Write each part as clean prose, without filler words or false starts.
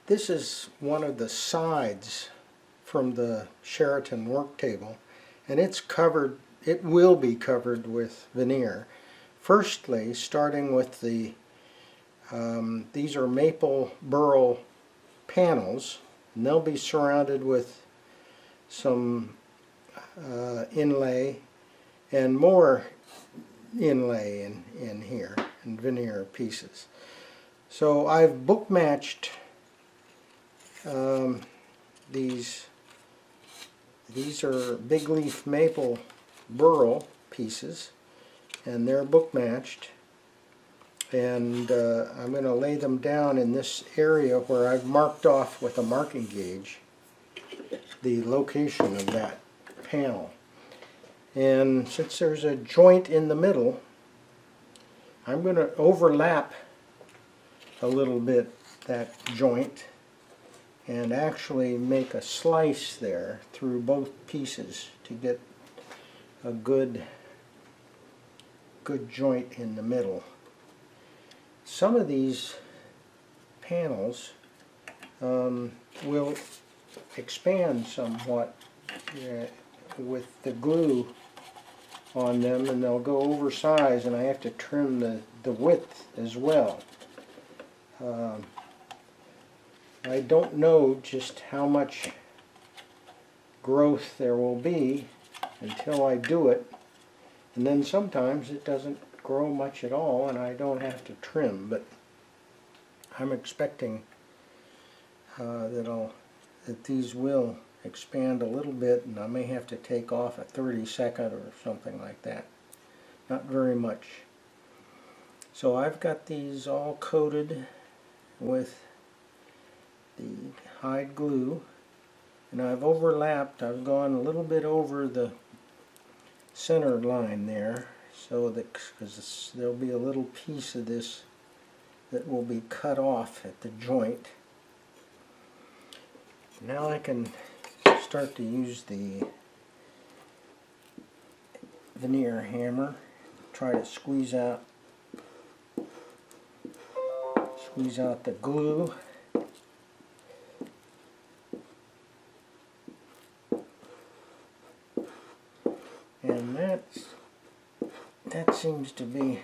This is one of the sides from the Sheraton work table, and it's covered, it will be covered with veneer. Firstly, starting with the, these are maple burl panels, and they'll be surrounded with some inlay and more inlay in here, and veneer pieces. So I've book matched these are Big Leaf Maple Burl pieces, and they're book matched, and I'm going to lay them down in this area where I've marked off with a marking gauge the location of that panel. And since there's a joint in the middle, I'm going to overlap a little bit that joint and actually make a slice there through both pieces to get a good joint in the middle. Some of these panels will expand somewhat with the glue on them, and they'll go oversized, and I have to trim the width as well. I don't know just how much growth there will be until I do it, and then sometimes it doesn't grow much at all and I don't have to trim, but I'm expecting that these will expand a little bit, and I may have to take off a 32nd or something like that. Not very much. So I've got these all coated with the hide glue, and I've overlapped, I've gone a little bit over the center line there, so that, because there'll be a little piece of this that will be cut off at the joint. Now I can start to use the veneer hammer, try to squeeze out the glue. And that seems to be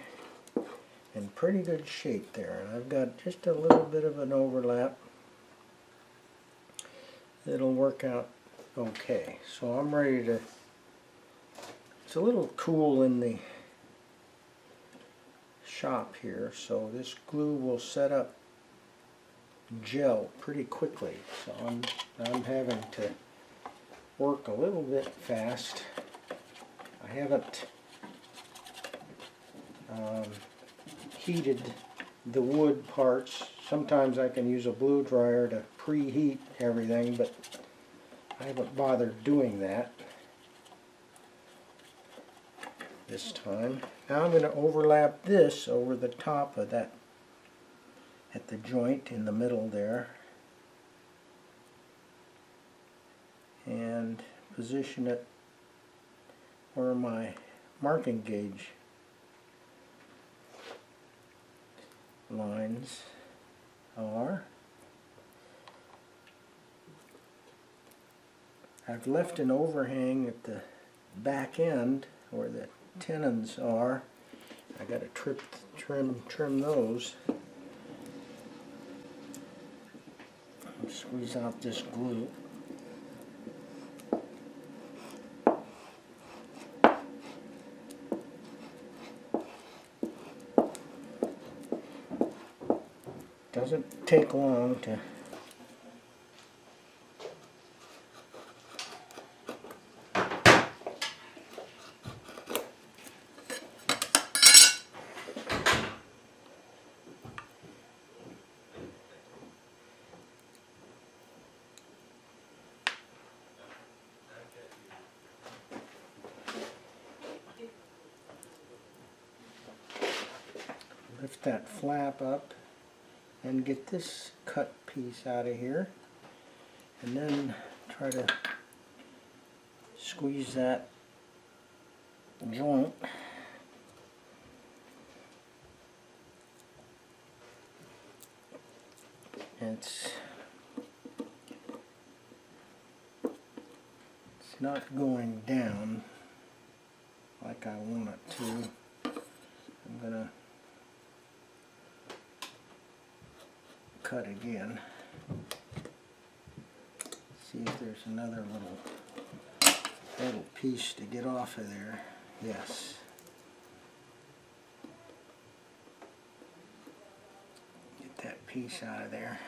in pretty good shape there. And I've got just a little bit of an overlap. It'll work out okay. So I'm ready to, it's a little cool in the shop here, so this glue will set up gel pretty quickly. So I'm having to work a little bit fast. I haven't heated the wood parts. Sometimes I can use a blow dryer to preheat everything, but I haven't bothered doing that this time. Now I'm going to overlap this over the top of that, at the joint in the middle there, and position it where my marking gauge lines are. I've left an overhang at the back end where the tenons are. I got to trim those. Squeeze out this glue. Doesn't take long to lift that flap up and get this cut piece out of here, and then try to squeeze that joint. It's it's not going down like I want it to. I'm gonna cut again. See if there's another little piece to get off of there. Yes. Get that piece out of there.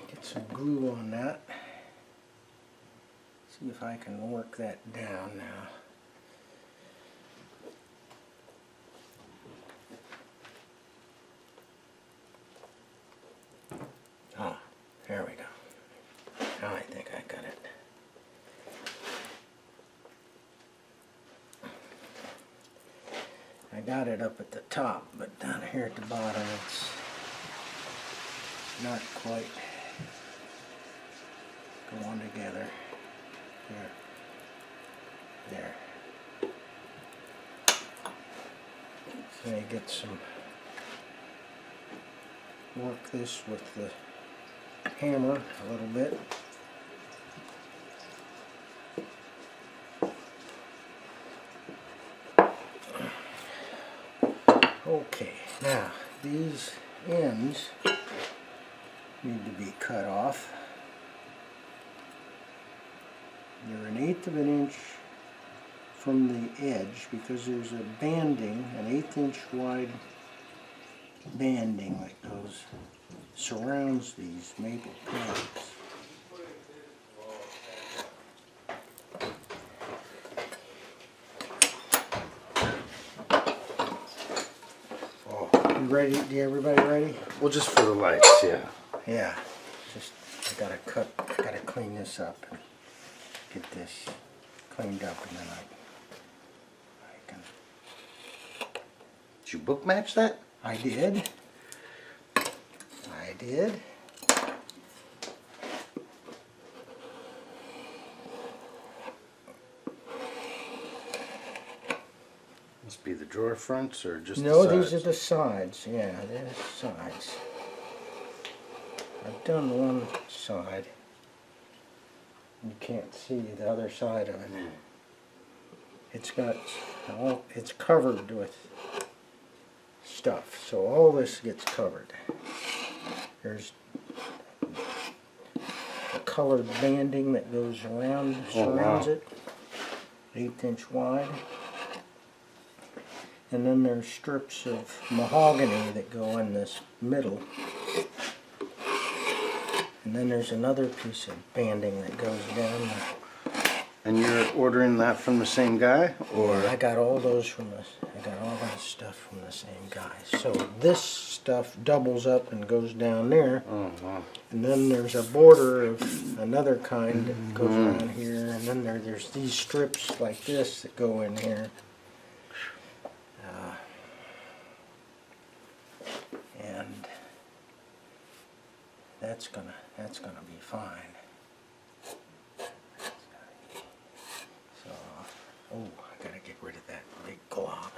Get some glue on that. See if I can work that down now. Ah, there we go. Now I think I got it. I got it up at the top, but down here at the bottom it's not quite going together. There. So I get some, work this with the hammer a little bit. Okay, now these ends need to be cut off. They're 1/8 of an inch from the edge because there's a banding, an 1/8 inch wide banding that goes, surrounds these maple pegs. You ready? Everybody ready? Well, just for the lights, yeah. Yeah. Just I gotta clean this up and get this cleaned up, and then I can. Did you book match that? I did. I did. Must be the drawer fronts or just No, the sides? these are the sides. Yeah, they're the sides. I've done one side. You can't see the other side of it. It's got it's covered with stuff, so all this gets covered. There's a colored banding that goes around, surrounds it, 1/8 inch wide. And then there's strips of mahogany that go in this middle. And then there's another piece of banding that goes down. And you're ordering that from the same guy, or? I got all those from I got all that stuff from the same guy. So this stuff doubles up and goes down there. Oh, wow. And then there's a border of another kind that goes around here. And then there's these strips like this that go in here. And that's gonna be fine. So, oh, I gotta get rid of that big glob.